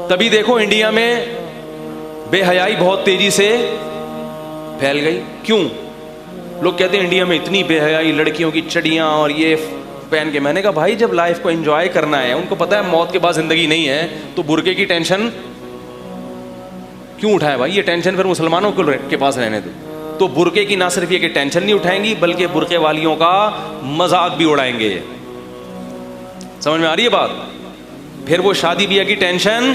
تبھی دیکھو انڈیا میں بے حیائی بہت تیزی سے پھیل گئی. کیوں؟ لوگ کہتے ہیں انڈیا میں اتنی بے حیائی، لڑکیوں کی چڑیاں اور یہ پہن کے. میں نے کہا بھائی جب لائف کو انجوائے کرنا ہے، ان کو پتا ہے موت کے بعد زندگی نہیں ہے، تو برقعے کی ٹینشن کیوں اٹھائے بھائی؟ یہ ٹینشن پھر مسلمانوں کے پاس رہنے دو. تو برقعے کی نہ صرف یہ کہ ٹینشن نہیں اٹھائیں گی، بلکہ برقعے والیوں کا مذاق بھی اڑائیں گے. سمجھ میں آ رہی ہے بات؟ پھر وہ شادی بیاہ کی ٹینشن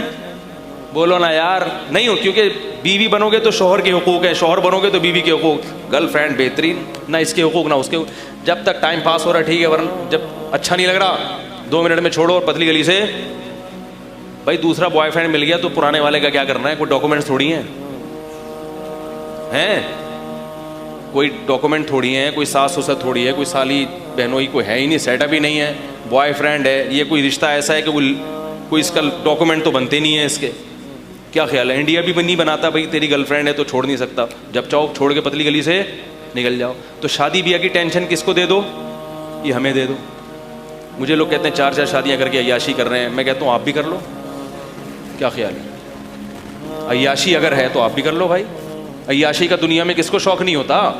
بولو نا یار نہیں ہو، کیونکہ بیوی بنو گے تو شوہر کے حقوق ہے، شوہر بنو گے تو بیوی کے حقوق. گرل فرینڈ بہترین، نہ اس کے حقوق نہ اس کے حقوق. جب تک ٹائم پاس ہو رہا ہے ٹھیک ہے، ورنہ جب اچھا نہیں لگ رہا 2 منٹ میں چھوڑو اور پتلی گلی سے. بھائی دوسرا بوائے فرینڈ مل گیا تو پرانے والے کا کیا کرنا ہے؟ کوئی ڈاکومنٹس تھوڑی ہیں، کوئی ڈاکومنٹ تھوڑی ہیں، کوئی ساس سسر تھوڑی ہے، کوئی سالی بہنوئی کوئی ہے ہی نہیں، سیٹ اپ ہی نہیں ہے. بوائے فرینڈ ہے، یہ کوئی رشتہ ایسا ہے کہ کوئی اس کا ڈاکومنٹ تو بنتے نہیں ہے اس کے. کیا خیال ہے؟ انڈیا بھی نہیں بناتا بھائی تیری گرل فرینڈ ہے تو چھوڑ نہیں سکتا، جب چاہو چھوڑ کے پتلی گلی سے نکل جاؤ. تو شادی بیاہ کی ٹینشن کس کو دے دو؟ یہ ہمیں دے دو. مجھے لوگ کہتے ہیں 4 شادیاں کر کے عیاشی کر رہے ہیں. میں کہتا ہوں آپ بھی کر لو. کیا خیال ہے؟ عیاشی اگر ہے تو آپ بھی کر لو بھائی. عیاشی کا دنیا میں کس کو شوق نہیں ہوتا؟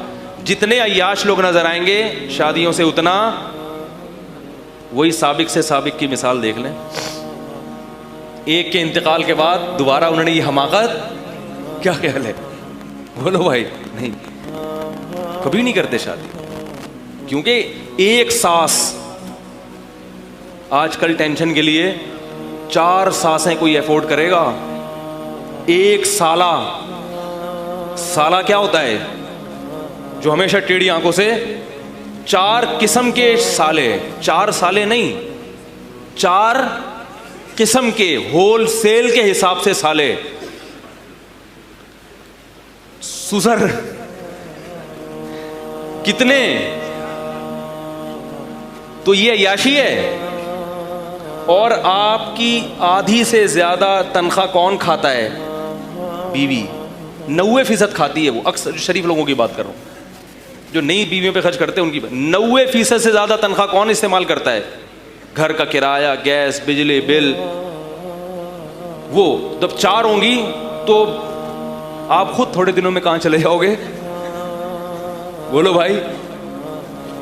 جتنے عیاش لوگ نظر آئیں گے شادیوں سے اتنا. وہی سابق سے سابق کی مثال دیکھ لیں. ایک کے انتقال کے بعد دوبارہ انہوں نے یہ حماقت. کیا خیال ہے؟ بولو بھائی. نہیں، کبھی نہیں کرتے شادی، کیونکہ ایک ساس آج کل ٹینشن کے لیے 4 ساسیں کوئی افورڈ کرے گا. ایک سالہ کیا ہوتا ہے؟ جو ہمیشہ ٹیڑھی آنکھوں سے 4 قسم کے سالے، 4 سالے نہیں، 4 قسم کے ہول سیل کے حساب سے سالے. سسر کتنے؟ تو یہ عیاشی ہے. اور آپ کی آدھی سے زیادہ تنخواہ کون کھاتا ہے؟ بیوی. 90% کھاتی ہے وہ. اکثر شریف لوگوں کی بات کر رہا ہوں، جو نئی بیویوں پہ خرچ کرتے ہیں ان کی. 90% سے زیادہ تنخواہ کون استعمال کرتا ہے؟ گھر کا کرایہ، گیس، بجلی بل. وہ جب 4 ہوں گی تو آپ خود تھوڑے دنوں میں کہاں چلے جاؤ گے؟ بولو بھائی.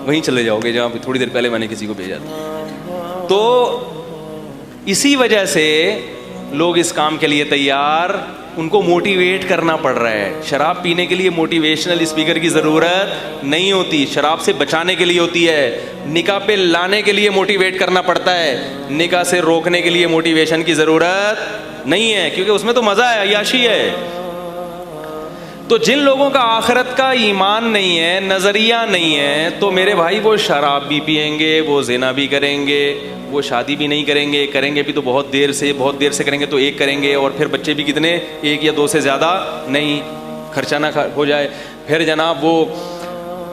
وہیں چلے جاؤ گے جہاں پہ تھوڑی دیر پہلے میں نے کسی کو بھیجا تھا. تو اسی وجہ سے لوگ اس کام کے لیے تیار، ان کو موٹیویٹ کرنا پڑ رہا ہے. شراب پینے کے لیے موٹیویشنل اسپیکر کی ضرورت نہیں ہوتی، شراب سے بچانے کے لیے ہوتی ہے. نکاح پہ لانے کے لیے موٹیویٹ کرنا پڑتا ہے، نکاح سے روکنے کے لیے موٹیویشن کی ضرورت نہیں ہے، کیونکہ اس میں تو مزہ ہے، عیاشی ہے. تو جن لوگوں کا آخرت کا ایمان نہیں ہے، نظریہ نہیں ہے، تو میرے بھائی وہ شراب بھی پئیں گے، وہ زنا بھی کریں گے، وہ شادی بھی نہیں کریں گے. کریں گے بھی تو بہت دیر سے کریں گے، تو ایک کریں گے، اور پھر بچے بھی کتنے؟ 1 یا 2 سے زیادہ نہیں. خرچہ نہ ہو جائے. پھر جناب وہ،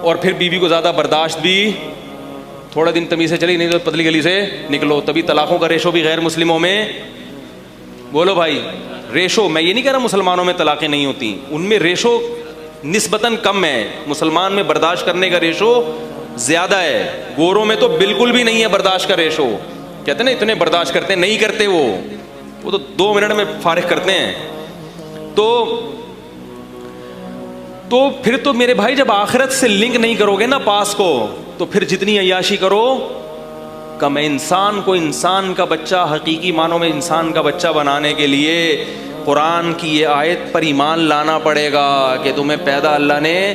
اور پھر بیوی کو زیادہ برداشت بھی. تھوڑا دن تمیز سے چلی، نہیں تو پتلی گلی سے نکلو. تبھی طلاقوں کا ریشو بھی غیر مسلموں میں، بولو بھائی، ریشو. میں یہ نہیں کہہ رہا مسلمانوں میں طلاقیں نہیں ہوتی، ان میں ریشو نسبتاً کم ہے. مسلمان میں برداشت کرنے کا ریشو زیادہ ہے. گوروں میں تو بالکل بھی نہیں ہے برداشت کا ریشو. کہتے ہیں نا اتنے برداشت کرتے ہیں، نہیں کرتے وہ تو 2 منٹ میں فارغ کرتے ہیں. تو پھر تو میرے بھائی جب آخرت سے لنک نہیں کرو گے نا پاس کو، تو پھر جتنی عیاشی کرو کم. انسان کو انسان کا بچہ، حقیقی معنوں میں انسان کا بچہ بنانے کے لیے قرآن کی یہ آیت پر ایمان لانا پڑے گا کہ تمہیں پیدا اللہ نے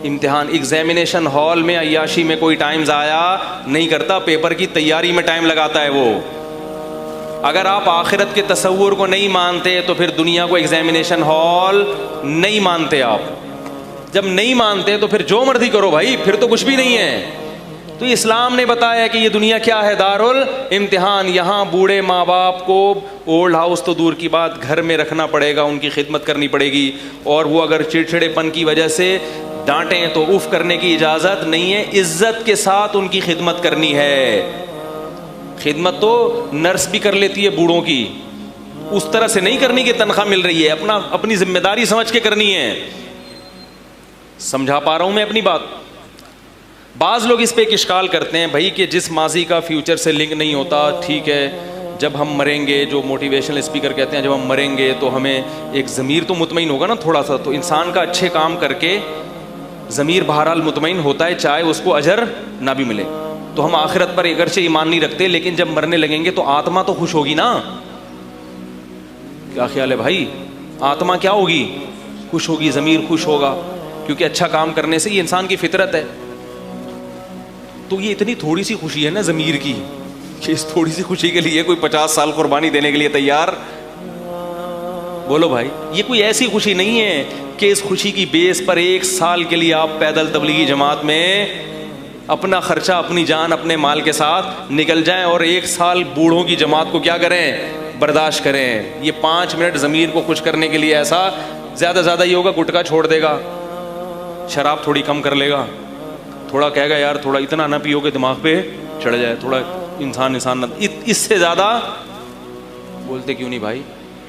امتحان. ایگزامینیشن ہال میں عیاشی میں کوئی ٹائم ضائع نہیں کرتا، پیپر کی تیاری میں ٹائم لگاتا ہے وہ. اگر آپ آخرت کے تصور کو نہیں مانتے تو پھر دنیا کو ایگزامینیشن ہال نہیں مانتے. آپ جب نہیں مانتے تو پھر جو مرضی کرو بھائی، پھر تو کچھ بھی نہیں ہے. تو اسلام نے بتایا کہ یہ دنیا کیا ہے؟ دار الامتحان. یہاں بوڑھے ماں باپ کو اولڈ ہاؤس تو دور کی بات، گھر میں رکھنا پڑے گا، ان کی خدمت کرنی پڑے گی. اور وہ اگر چڑچڑے پن کی وجہ سے ڈانٹیں تو اف کرنے کی اجازت نہیں ہے. عزت کے ساتھ ان کی خدمت کرنی ہے. خدمت تو نرس بھی کر لیتی ہے بوڑھوں کی، اس طرح سے نہیں کرنی کہ تنخواہ مل رہی ہے. اپنی ذمہ داری سمجھ کے کرنی ہے. سمجھا پا رہا ہوں میں اپنی بات؟ بعض لوگ اس پہ ایک اشکال کرتے ہیں بھائی کہ جس ماضی کا فیوچر سے لنک نہیں ہوتا، ٹھیک ہے جب ہم مریں گے, جو موٹیویشنل اسپیکر کہتے ہیں جب ہم مریں گے تو ہمیں ایک ضمیر تو مطمئن ہوگا نا تھوڑا سا, تو انسان کا اچھے کام کر کے ضمیر بہرحال مطمئن ہوتا ہے چاہے اس کو اجر نہ بھی ملے. تو ہم آخرت پر اگرچہ ایمان نہیں رکھتے لیکن جب مرنے لگیں گے تو آتما تو خوش ہوگی نا. کیا خیال ہے بھائی؟ آتما کیا ہوگی؟ خوش ہوگی, ضمیر خوش ہوگا, کیونکہ اچھا کام کرنے سے یہ انسان کی فطرت ہے. تو یہ اتنی تھوڑی سی خوشی ہے نا ضمیر کی کہ اس تھوڑی سی خوشی کے لیے کوئی 50 سال قربانی دینے کے لیے تیار. بولو بھائی, یہ کوئی ایسی خوشی نہیں ہے کہ اس خوشی کی بیس پر 1 سال کے لیے آپ پیدل تبلیغی جماعت میں اپنا خرچہ, اپنی جان, اپنے مال کے ساتھ نکل جائیں اور 1 سال بوڑھوں کی جماعت کو کیا کریں, برداشت کریں. یہ 5 منٹ ضمیر کو خوش کرنے کے لیے ایسا زیادہ زیادہ یہ ہوگا, گٹکا چھوڑ دے گا, شراب تھوڑی کم کر لے گا, تھوڑا کہے گا یار تھوڑا اتنا نہ پیو کہ دماغ پہ چڑھ جائے, تھوڑا انسان نہ, اس سے زیادہ بولتے کیوں نہیں بھائی,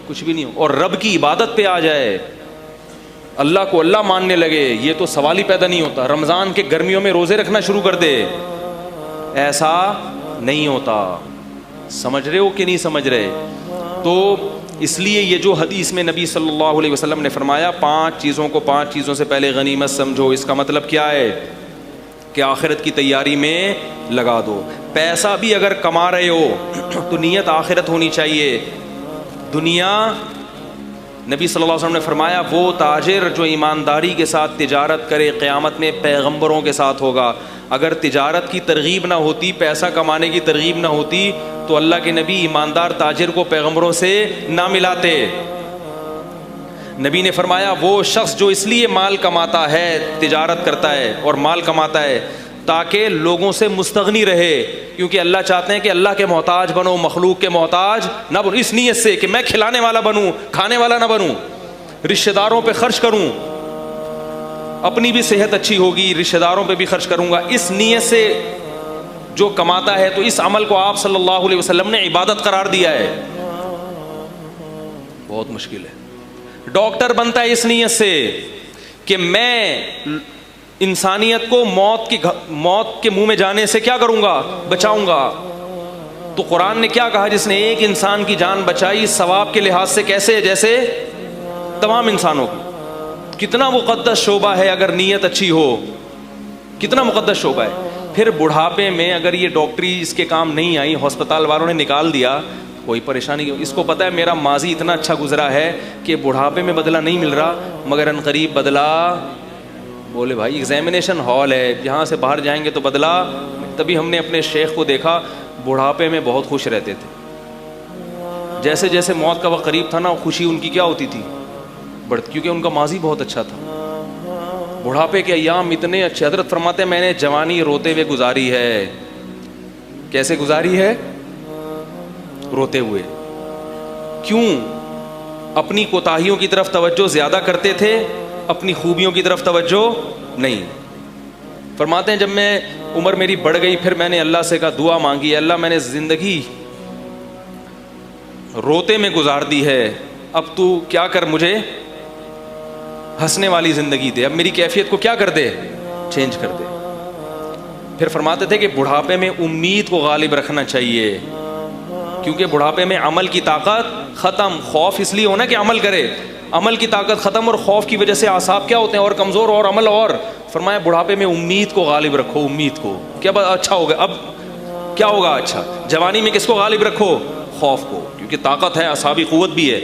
کچھ بھی نہیں ہو. اور رب کی عبادت پہ آ جائے, اللہ کو اللہ ماننے لگے, یہ تو سوال ہی پیدا نہیں ہوتا. رمضان کے گرمیوں میں روزے رکھنا شروع کر دے, ایسا نہیں ہوتا. سمجھ رہے ہو کہ نہیں سمجھ رہے؟ تو اس لیے یہ جو حدیث میں نبی صلی اللہ علیہ وسلم نے فرمایا 5 چیزوں کو 5 چیزوں سے پہلے غنیمت سمجھو, اس کا مطلب کیا ہے کہ آخرت کی تیاری میں لگا دو. پیسہ بھی اگر کما رہے ہو تو نیت آخرت ہونی چاہیے. دنیا, نبی صلی اللہ علیہ وسلم نے فرمایا وہ تاجر جو ایمانداری کے ساتھ تجارت کرے قیامت میں پیغمبروں کے ساتھ ہوگا. اگر تجارت کی ترغیب نہ ہوتی, پیسہ کمانے کی ترغیب نہ ہوتی تو اللہ کے نبی ایماندار تاجر کو پیغمبروں سے نہ ملاتے. نبی نے فرمایا وہ شخص جو اس لیے مال کماتا ہے, تجارت کرتا ہے اور مال کماتا ہے تاکہ لوگوں سے مستغنی رہے, کیونکہ اللہ چاہتے ہیں کہ اللہ کے محتاج بنو, مخلوق کے محتاج نہ بنو, اس نیت سے کہ میں کھلانے والا بنوں, کھانے والا نہ بنوں, رشتہ داروں پہ خرچ کروں, اپنی بھی صحت اچھی ہوگی, رشتہ داروں پہ بھی خرچ کروں گا. اس نیت سے جو کماتا ہے تو اس عمل کو آپ صلی اللہ علیہ وسلم نے عبادت قرار دیا ہے. بہت مشکل ہے. ڈاکٹر بنتا ہے اس نیت سے کہ میں انسانیت کو موت کے منہ میں جانے سے کیا کروں گا, بچاؤں گا. تو قرآن نے کیا کہا, جس نے ایک انسان کی جان بچائی ثواب کے لحاظ سے کیسے, جیسے تمام انسانوں کی. کتنا مقدس شعبہ ہے اگر نیت اچھی ہو, کتنا مقدس شعبہ ہے. پھر بڑھاپے میں اگر یہ ڈاکٹری اس کے کام نہیں آئی, ہسپتال والوں نے نکال دیا, کوئی پریشانی نہیں. اس کو پتا ہے میرا ماضی اتنا اچھا گزرا ہے کہ بڑھاپے میں بدلہ نہیں مل رہا, مگر ان قریب بدلہ. بولے بھائی ایگزامینیشن ہال ہے, یہاں سے باہر جائیں گے تو بدلہ. تبھی ہم نے اپنے شیخ کو دیکھا بڑھاپے میں بہت خوش رہتے تھے. جیسے جیسے موت کا وقت قریب تھا نا, خوشی ان کی کیا ہوتی تھی, بڑھتی, کیونکہ ان کا ماضی بہت اچھا تھا. بڑھاپے کے ایام اتنے اچھے. حضرت فرماتے ہیں میں نے جوانی روتے ہوئے گزاری ہے. کیسے گزاری ہے؟ روتے ہوئے. کیوں؟ اپنی کوتاہیوں کی طرف توجہ زیادہ کرتے تھے, اپنی خوبیوں کی طرف توجہ نہیں. فرماتے ہیں جب میں عمر میری بڑھ گئی پھر میں نے اللہ سے کہا, دعا مانگی, اللہ میں نے زندگی روتے میں گزار دی ہے, اب تو کیا کر, مجھے ہنسنے والی زندگی دے, اب میری کیفیت کو کیا کر دے, چینج کر دے. پھر فرماتے تھے کہ بڑھاپے میں امید کو غالب رکھنا چاہیے, کیونکہ بڑھاپے میں عمل کی طاقت ختم. خوف اس لیے ہونا کہ عمل کرے, عمل کی طاقت ختم, اور خوف کی وجہ سے اعصاب کیا ہوتے ہیں اور کمزور, اور عمل اور. فرمایا بڑھاپے میں امید کو غالب رکھو, امید کو. کیا اچھا ہوگا, اب کیا ہوگا اچھا. جوانی میں کس کو غالب رکھو, خوف کو, کیونکہ طاقت ہے, اعصابی قوت بھی ہے,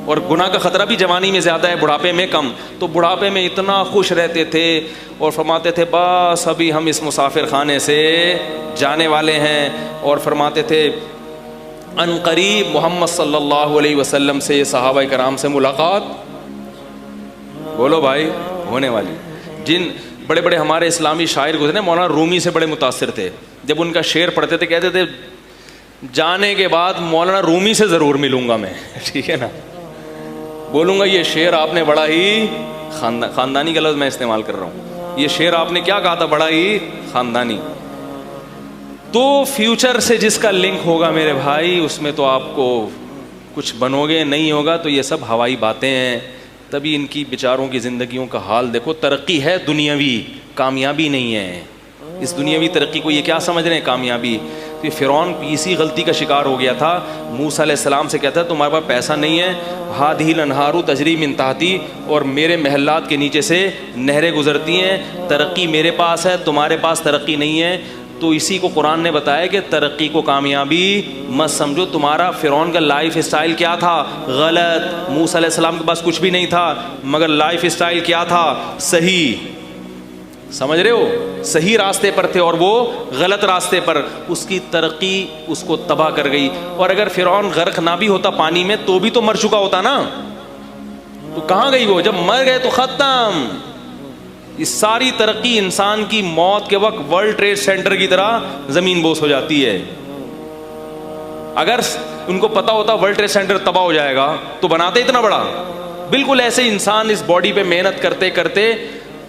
اور گناہ کا خطرہ بھی جوانی میں زیادہ ہے, بڑھاپے میں کم. تو بڑھاپے میں اتنا خوش رہتے تھے اور فرماتے تھے بس ابھی ہم اس مسافر خانے سے جانے والے ہیں. اور فرماتے تھے ان قریب محمد صلی اللہ علیہ وسلم سے, صحابہ کرام سے ملاقات, بولو بھائی, ہونے والی. جن بڑے بڑے ہمارے اسلامی شاعر گزرے, مولانا رومی سے بڑے متاثر تھے. جب ان کا شعر پڑھتے تھے کہتے تھے جانے کے بعد مولانا رومی سے ضرور ملوں گا میں, ٹھیک ہے نا, بولوں گا یہ شعر آپ نے بڑا ہی خاندانی کا لفظ میں استعمال کر رہا ہوں, یہ شعر آپ نے کیا کہا تھا, بڑا ہی خاندانی. تو فیوچر سے جس کا لنک ہوگا میرے بھائی, اس میں تو آپ کو کچھ بنو گے, نہیں ہوگا تو یہ سب ہوائی باتیں ہیں. تبھی ان کی بیچاروں کی زندگیوں کا حال دیکھو. ترقی ہے دنیاوی, کامیابی نہیں ہے. اس دنیاوی ترقی کو یہ کیا سمجھ رہے ہیں, کامیابی. تو یہ فرعون اسی غلطی کا شکار ہو گیا تھا. موسیٰ علیہ السلام سے کہتا ہے تمہارے پاس پیسہ نہیں ہے, ہادھِ الانہار تجری من تحتی, اور میرے محلات کے نیچے سے نہریں گزرتی ہیں, ترقی میرے پاس ہے, تمہارے پاس ترقی نہیں ہے. تو اسی کو قرآن نے بتایا کہ ترقی کو کامیابی مت سمجھو. تمہارا فرعون کا لائف اسٹائل کیا تھا؟ غلط. موسیٰ علیہ السلام کے پاس کچھ بھی نہیں تھا, مگر لائف اسٹائل کیا تھا؟ صحیح. سمجھ رہے ہو؟ صحیح راستے پر تھے اور وہ غلط راستے پر. اس کی ترقی اس کو تباہ کر گئی. اور اگر فرعون غرق نہ بھی ہوتا پانی میں تو بھی تو مر چکا ہوتا نا. تو کہاں گئی وہ؟ جب مر گئے تو ختم. اس ساری ترقی انسان کی موت کے وقت ورلڈ ٹریڈ سینٹر کی طرح زمین بوس ہو جاتی ہے. اگر ان کو پتا ہوتا ورلڈ ٹریڈ سینٹر تباہ ہو جائے گا تو بناتے اتنا بڑا. بالکل ایسے انسان اس باڈی پہ محنت کرتے کرتے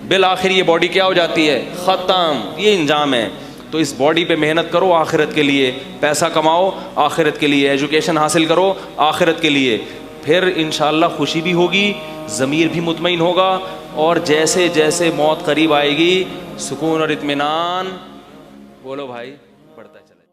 بالآخر یہ باڈی کیا ہو جاتی ہے؟ ختم. یہ انجام ہے. تو اس باڈی پہ محنت کرو آخرت کے لیے, پیسہ کماؤ آخرت کے لیے, ایجوکیشن حاصل کرو آخرت کے لیے. پھر انشاءاللہ خوشی بھی ہوگی, ضمیر بھی مطمئن ہوگا, اور جیسے جیسے موت قریب آئے گی سکون اور اطمینان بولو بھائی بڑھتا چلے.